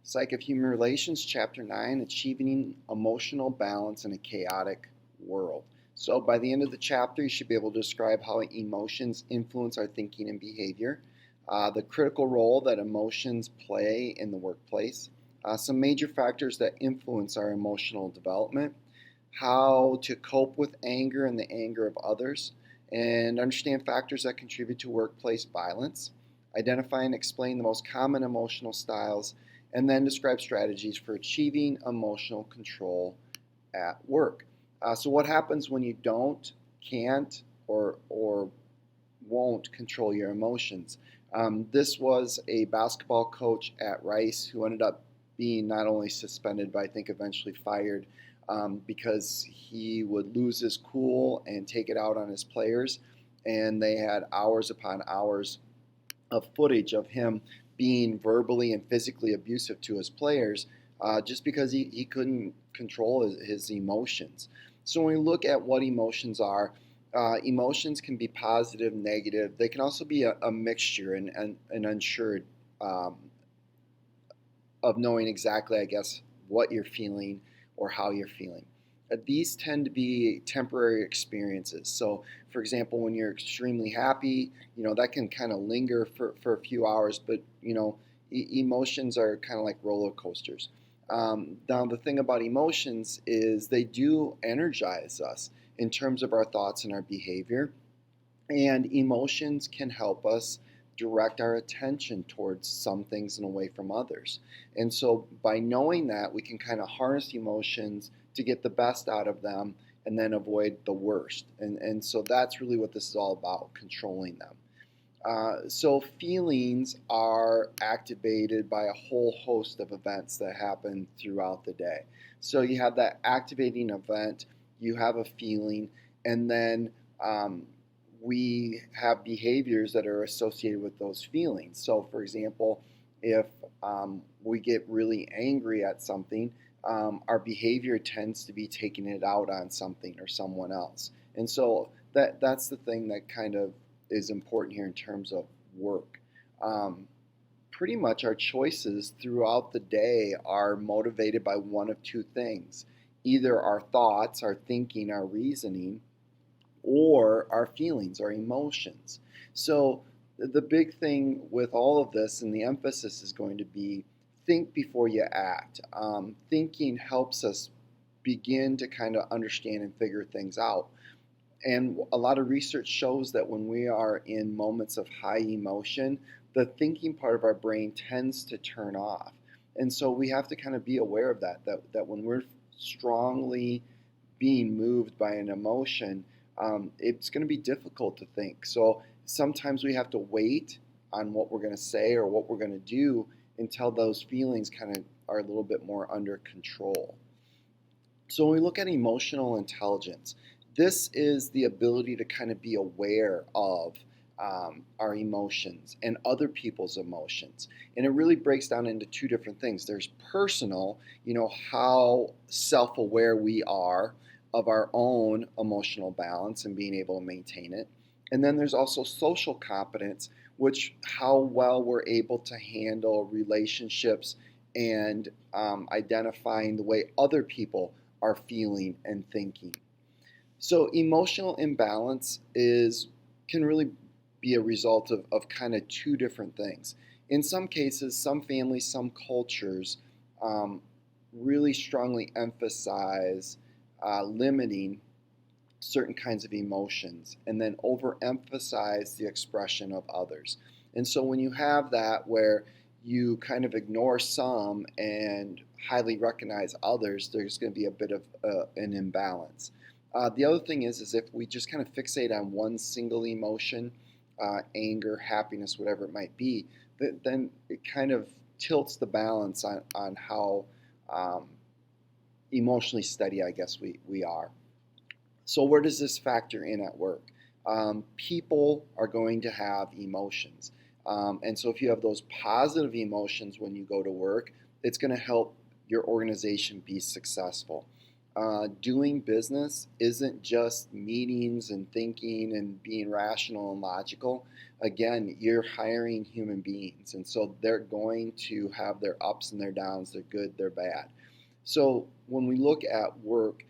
Psych of Human Relations, Chapter 9, Achieving Emotional Balance in a Chaotic World. So by the end of the chapter, you should be able to describe how emotions influence our thinking and behavior, the critical role that emotions play in the workplace, some major factors that influence our emotional development, how to cope with anger and the anger of others, and understand factors that contribute to workplace violence, identify and explain the most common emotional styles, and then describe strategies for achieving emotional control at work. So what happens when you don't, can't, or won't control your emotions? This was a basketball coach at Rice who ended up being not only suspended, but I think eventually fired because he would lose his cool and take it out on his players. And they had hours upon hours of footage of him being verbally and physically abusive to his players just because he couldn't control his emotions. So when we look at what emotions are, emotions can be positive, negative. They can also be a mixture and unsure of knowing exactly, I guess, what you're feeling or how you're feeling. These tend to be temporary experiences. So, for example, when you're extremely happy, that can kind of linger for a few hours, but, emotions are kind of like roller coasters. Now, the thing about emotions is they do energize us in terms of our thoughts and our behavior, and emotions can help us direct our attention towards some things and away from others. And so by knowing that, we can kind of harness emotions to get the best out of them and then avoid the worst. And so that's really what this is all about, controlling them. So feelings are activated by a whole host of events that happen throughout the day. So you have that activating event, you have a feeling, and then we have behaviors that are associated with those feelings. So, for example, if we get really angry at something, our behavior tends to be taking it out on something or someone else. And so that's the thing that kind of is important here in terms of work. Pretty much our choices throughout the day are motivated by one of two things: either our thoughts, our thinking, our reasoning, or our feelings, our emotions. So the big thing with all of this, and the emphasis is going to be, think before you act. Thinking helps us begin to kind of understand and figure things out. And a lot of research shows that when we are in moments of high emotion, the thinking part of our brain tends to turn off. And so we have to kind of be aware of that when we're strongly being moved by an emotion, it's going to be difficult to think. So sometimes we have to wait on what we're going to say or what we're going to do until those feelings kind of are a little bit more under control. So when we look at emotional intelligence, this is the ability to kind of be aware of our emotions and other people's emotions. And it really breaks down into two different things. There's personal, how self-aware we are of our own emotional balance and being able to maintain it. And then there's also social competence, which how well we're able to handle relationships and identifying the way other people are feeling and thinking. So emotional imbalance can really be a result of kind of two different things. In some cases, some families, some cultures really strongly emphasize limiting certain kinds of emotions and then overemphasize the expression of others. And so when you have that where you kind of ignore some and highly recognize others, there's going to be a bit of an imbalance. The other thing is if we just kind of fixate on one single emotion, anger, happiness, whatever it might be, then it kind of tilts the balance on how emotionally steady, I guess, we are. So where does this factor in at work? People are going to have emotions. And so if you have those positive emotions when you go to work, it's going to help your organization be successful. Doing business isn't just meetings and thinking and being rational and logical. Again, you're hiring human beings, and so they're going to have their ups and their downs, their good, their bad. So when we look at work,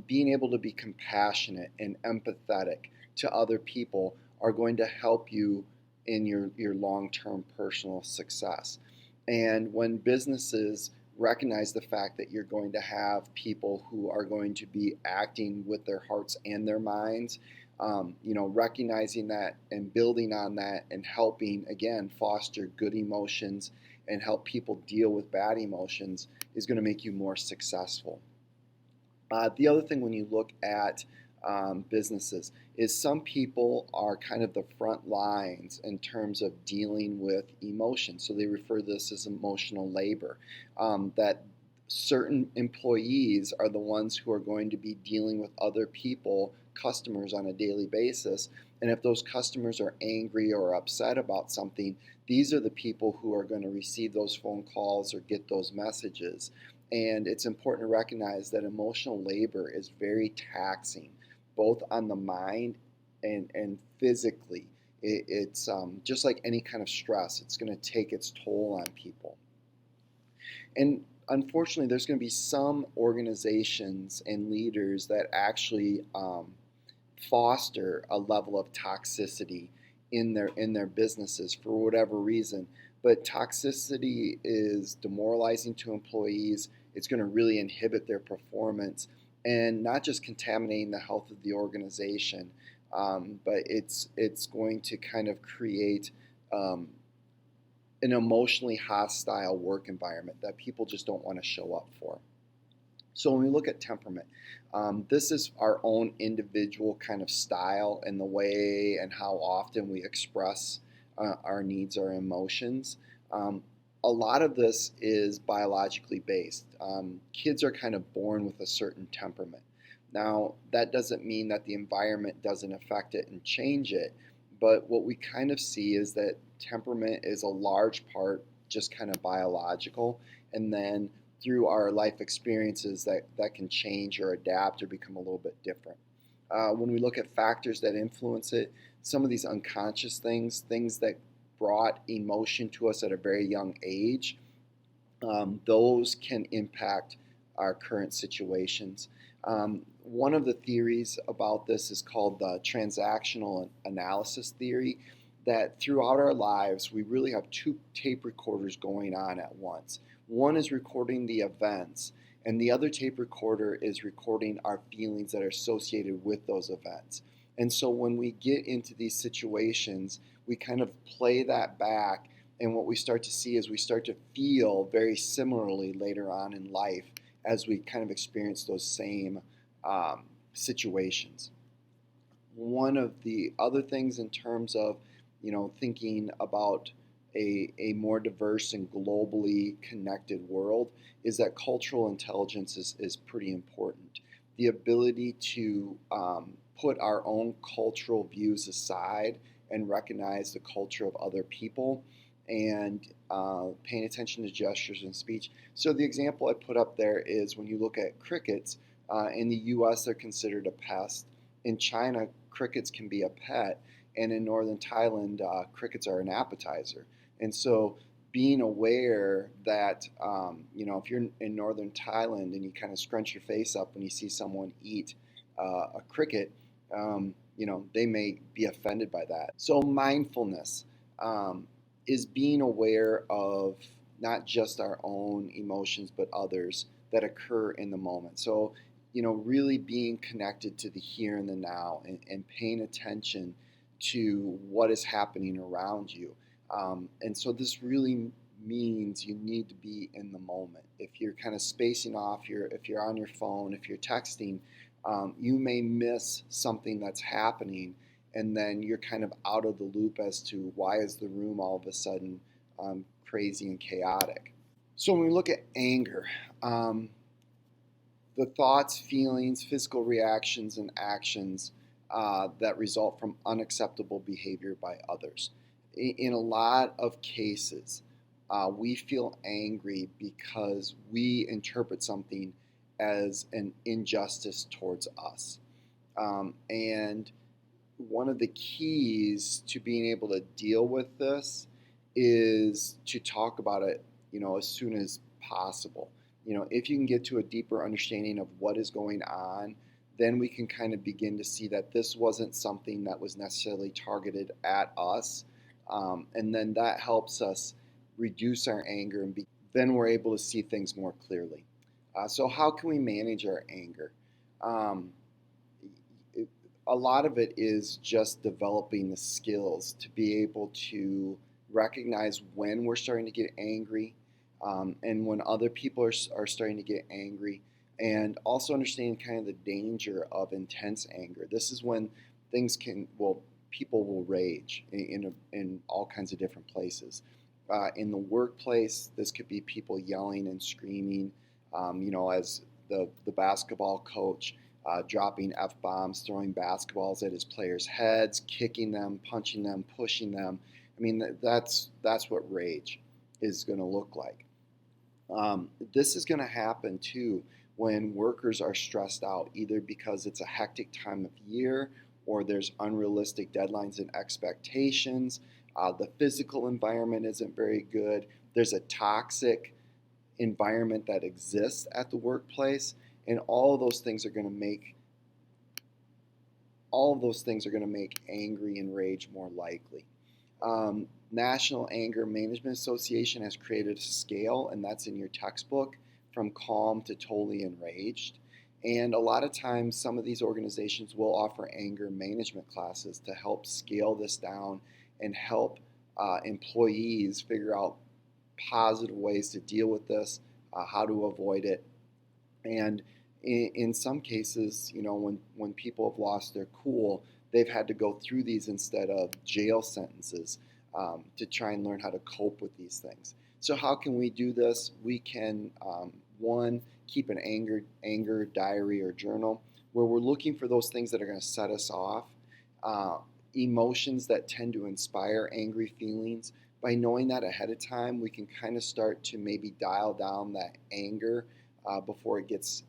being able to be compassionate and empathetic to other people are going to help you in your long-term personal success. And when businesses recognize the fact that you're going to have people who are going to be acting with their hearts and their minds, recognizing that and building on that and helping, again, foster good emotions and help people deal with bad emotions is going to make you more successful. The other thing when you look at businesses is some people are kind of the front lines in terms of dealing with emotion. So they refer to this as emotional labor. That certain employees are the ones who are going to be dealing with other people, customers, on a daily basis. And if those customers are angry or upset about something, these are the people who are going to receive those phone calls or get those messages. And it's important to recognize that emotional labor is very taxing, both on the mind and physically. It's just like any kind of stress, it's going to take its toll on people. And unfortunately, there's going to be some organizations and leaders that actually foster a level of toxicity in their businesses for whatever reason. But toxicity is demoralizing to employees. It's going to really inhibit their performance and not just contaminating the health of the organization, but it's going to kind of create an emotionally hostile work environment that people just don't want to show up for. So when we look at temperament, this is our own individual kind of style and the way and how often we express our needs, our emotions. A lot of this is biologically based. Kids are kind of born with a certain temperament. Now, that doesn't mean that the environment doesn't affect it and change it, but what we kind of see is that temperament is a large part just kind of biological, and then through our life experiences that can change or adapt or become a little bit different. When we look at factors that influence it, some of these unconscious things that brought emotion to us at a very young age, those can impact our current situations. One of the theories about this is called the transactional analysis theory, that throughout our lives we really have two tape recorders going on at once. One is recording the events, and the other tape recorder is recording our feelings that are associated with those events. And so when we get into these situations, we kind of play that back, and what we start to see is we start to feel very similarly later on in life as we kind of experience those same situations. One of the other things in terms of thinking about a more diverse and globally connected world is that cultural intelligence is pretty important. The ability to put our own cultural views aside and recognize the culture of other people, and paying attention to gestures and speech. So the example I put up there is when you look at crickets, in the US they're considered a pest. In China, crickets can be a pet, and in northern Thailand, crickets are an appetizer. And so being aware that, if you're in northern Thailand and you kind of scrunch your face up when you see someone eat a cricket, they may be offended by that. So mindfulness is being aware of not just our own emotions, but others that occur in the moment. So, really being connected to the here and the now, and paying attention to what is happening around you. And so this really means you need to be in the moment. If you're kind of spacing off, if you're on your phone, if you're texting, you may miss something that's happening, and then you're kind of out of the loop as to why is the room all of a sudden crazy and chaotic. So when we look at anger, the thoughts, feelings, physical reactions, and actions that result from unacceptable behavior by others. In a lot of cases, we feel angry because we interpret something as an injustice towards us. And one of the keys to being able to deal with this is to talk about it, as soon as possible. If you can get to a deeper understanding of what is going on, then we can kind of begin to see that this wasn't something that was necessarily targeted at us. And then that helps us reduce our anger, and then we're able to see things more clearly. So how can we manage our anger? Um, a lot of it is just developing the skills to be able to recognize when we're starting to get angry, and when other people are starting to get angry, and also understanding kind of the danger of intense anger. This is when people will rage in all kinds of different places. In the workplace, this could be people yelling and screaming, as the basketball coach, dropping F-bombs, throwing basketballs at his players' heads, kicking them, punching them, pushing them. I mean, that's what rage is going to look like. This is going to happen too when workers are stressed out, either because it's a hectic time of year or there's unrealistic deadlines and expectations. The physical environment isn't very good. There's a toxic environment that exists at the workplace, and all of those things are going to make angry and rage more likely. National Anger Management Association has created a scale, and that's in your textbook, from calm to totally enraged. And a lot of times, some of these organizations will offer anger management classes to help scale this down and help employees figure out positive ways to deal with this, how to avoid it. And in some cases, when people have lost their cool, they've had to go through these instead of jail sentences, to try and learn how to cope with these things. So how can we do this? We can, one, keep an anger diary or journal where we're looking for those things that are going to set us off, emotions that tend to inspire angry feelings. By knowing that ahead of time, we can kind of start to maybe dial down that anger before it gets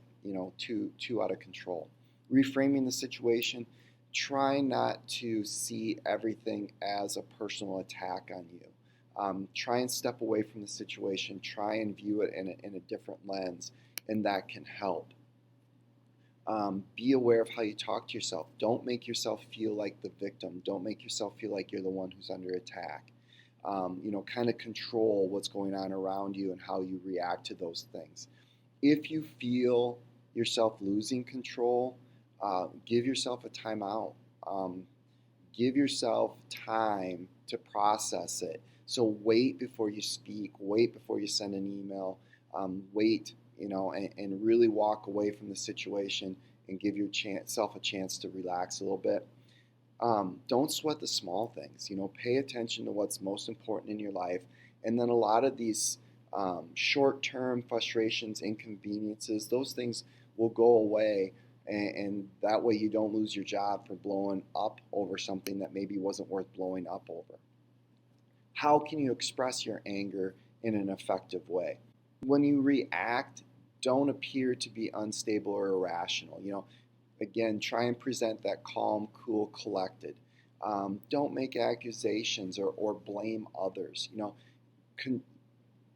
too out of control. Reframing the situation, try not to see everything as a personal attack on you. Try and step away from the situation. Try and view it in a different lens, and that can help. Be aware of how you talk to yourself. Don't make yourself feel like the victim. Don't make yourself feel like you're the one who's under attack. Kind of control what's going on around you and how you react to those things. If you feel yourself losing control, give yourself a timeout. Give yourself time to process it. So wait before you speak. Wait before you send an email. Wait, and really walk away from the situation and give yourself a chance to relax a little bit. Don't sweat the small things. Pay attention to what's most important in your life, and then a lot of these short-term frustrations, inconveniences, those things will go away, and that way you don't lose your job for blowing up over something that maybe wasn't worth blowing up over. How can you express your anger in an effective way? When you react, don't appear to be unstable or irrational. Again, try and present that calm, cool, collected. Don't make accusations or blame others.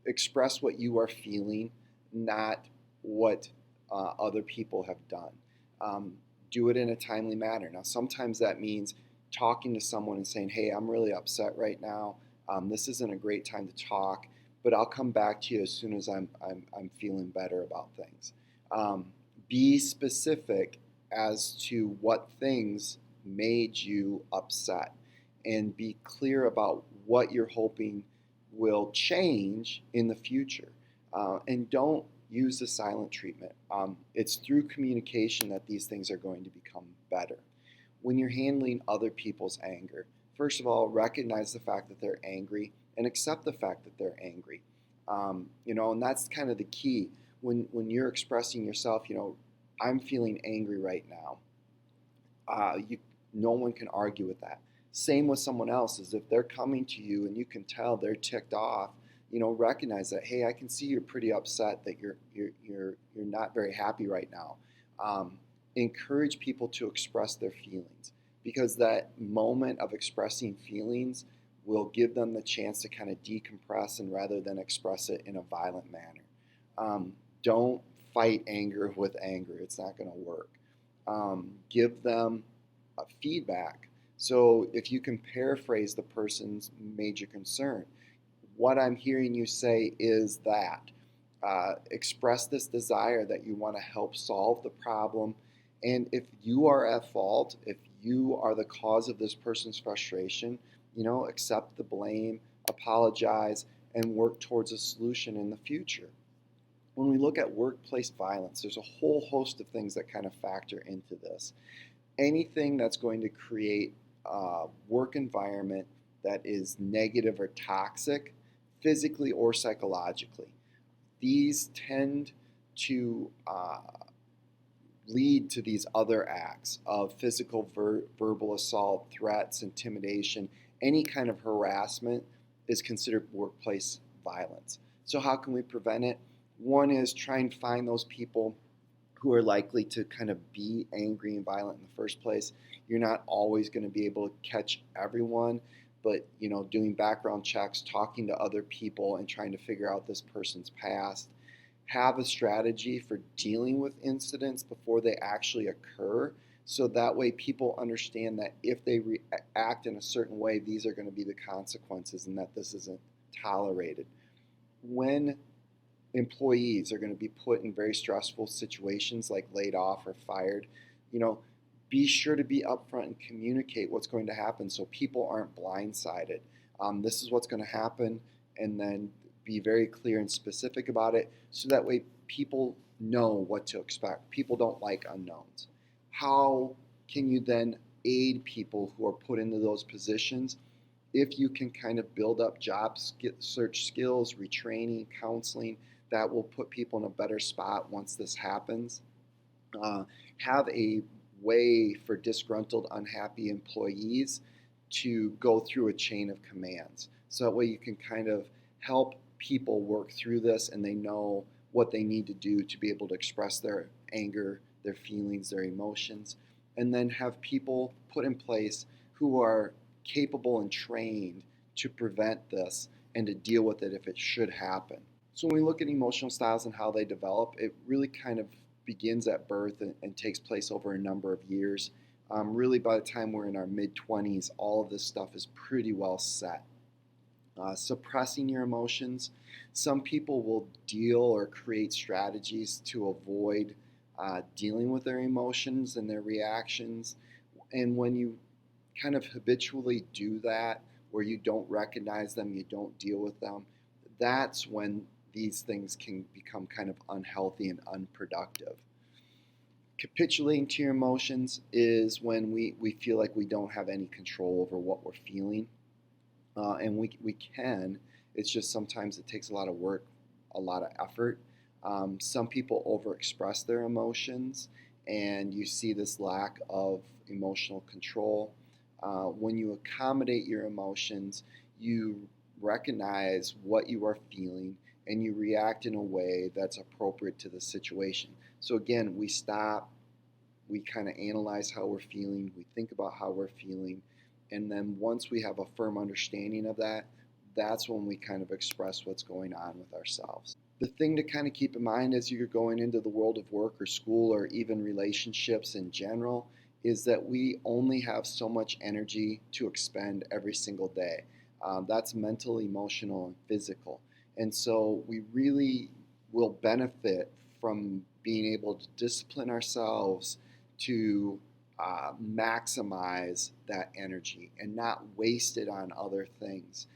Express what you are feeling, not what other people have done. Do it in a timely manner. Now, sometimes that means talking to someone and saying, "Hey, I'm really upset right now. This isn't a great time to talk, but I'll come back to you as soon as I'm feeling better about things." Be specific as to what things made you upset, and be clear about what you're hoping will change in the future. And don't use the silent treatment. It's through communication that these things are going to become better. When you're handling other people's anger, first of all, recognize the fact that they're angry and accept the fact that they're angry. And that's kind of the key. When you're expressing yourself, I'm feeling angry right now. No one can argue with that. Same with someone else, is if they're coming to you and you can tell they're ticked off, recognize that, hey, I can see you're pretty upset, that you're not very happy right now. Encourage people to express their feelings, because that moment of expressing feelings will give them the chance to kind of decompress, and rather than express it in a violent manner. Don't fight anger with anger. It's not going to work. Give them feedback. So if you can paraphrase the person's major concern, what I'm hearing you say is that express this desire that you want to help solve the problem. And if you are at fault, if you are the cause of this person's frustration, accept the blame, apologize, and work towards a solution in the future. When we look at workplace violence, there's a whole host of things that kind of factor into this. Anything that's going to create a work environment that is negative or toxic, physically or psychologically, these tend to lead to these other acts of physical, verbal assault, threats, intimidation. Any kind of harassment is considered workplace violence. So how can we prevent it? One is try and find those people who are likely to kind of be angry and violent in the first place. You're not always going to be able to catch everyone, but doing background checks, talking to other people, and trying to figure out this person's past. Have a strategy for dealing with incidents before they actually occur, so that way people understand that if they react in a certain way, these are going to be the consequences, and that this isn't tolerated. When employees are going to be put in very stressful situations like laid off or fired, be sure to be upfront and communicate what's going to happen so people aren't blindsided. This is what's going to happen, and then be very clear and specific about it, so that way people know what to expect. People don't like unknowns. How can you then aid people who are put into those positions? If you can kind of build up job search skills, retraining, counseling, that will put people in a better spot once this happens. Have a way for disgruntled, unhappy employees to go through a chain of commands. So that way you can kind of help people work through this, and they know what they need to do to be able to express their anger, their feelings, their emotions. And then have people put in place who are capable and trained to prevent this and to deal with it if it should happen. So when we look at emotional styles and how they develop, it really kind of begins at birth and takes place over a number of years. Really, by the time we're in our mid-20s, all of this stuff is pretty well set. Suppressing your emotions. Some people will deal or create strategies to avoid dealing with their emotions and their reactions. And when you kind of habitually do that, where you don't recognize them, you don't deal with them, that's when these things can become kind of unhealthy and unproductive. Capitulating to your emotions is when we feel like we don't have any control over what we're feeling. And we can. It's just sometimes it takes a lot of work, a lot of effort. Some people overexpress their emotions, and you see this lack of emotional control. When you accommodate your emotions, you recognize what you are feeling, and you react in a way that's appropriate to the situation. So again, we stop, we kind of analyze how we're feeling, we think about how we're feeling, and then once we have a firm understanding of that, that's when we kind of express what's going on with ourselves. The thing to kind of keep in mind as you're going into the world of work or school or even relationships in general is that we only have so much energy to expend every single day. That's mental, emotional, and physical. And so we really will benefit from being able to discipline ourselves to maximize that energy and not waste it on other things.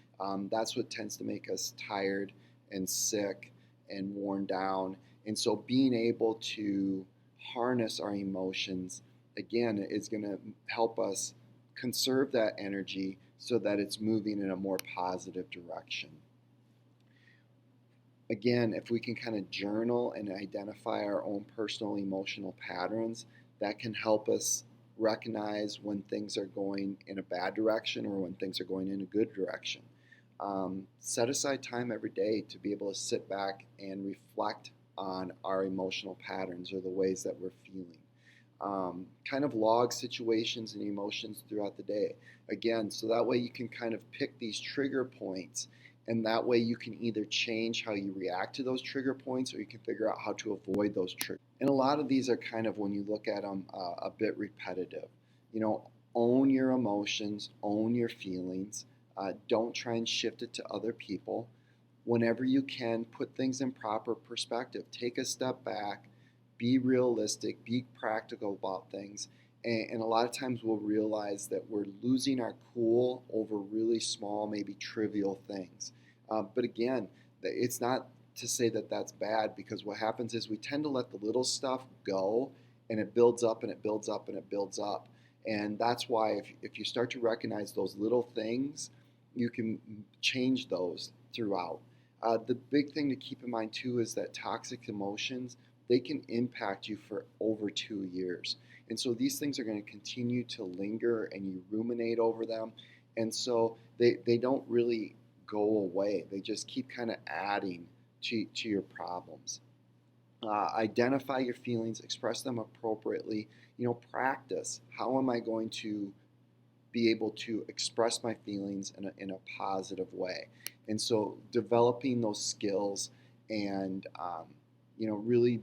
That's what tends to make us tired and sick and worn down. And so being able to harness our emotions, again, is going to help us conserve that energy so that it's moving in a more positive direction. Again, if we can kind of journal and identify our own personal emotional patterns, that can help us recognize when things are going in a bad direction or when things are going in a good direction. Set aside time every day to be able to sit back and reflect on our emotional patterns or the ways that we're feeling. Kind of log situations and emotions throughout the day. Again, so that way you can kind of pick these trigger points, and that way you can either change how you react to those trigger points or you can figure out how to avoid those triggers. And a lot of these are kind of, when you look at them, a bit repetitive. You know, own your emotions, own your feelings. Don't try and shift it to other people. Whenever you can, put things in proper perspective. Take a step back, be realistic, be practical about things. And a lot of times we'll realize that we're losing our cool over really small, maybe trivial things. But again, it's not to say that that's bad, because what happens is we tend to let the little stuff go, and it builds up and it builds up and it builds up. And that's why if you start to recognize those little things, you can change those throughout. The big thing to keep in mind too is that toxic emotions, they can impact you for over 2 years. And so these things are going to continue to linger and you ruminate over them. And so they don't really go away. They just keep kind of adding to your problems. Identify your feelings, express them appropriately. You know, practice. How am I going to be able to express my feelings in a positive way? And so developing those skills and, really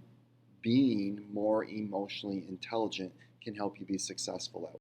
being more emotionally intelligent can help you be successful at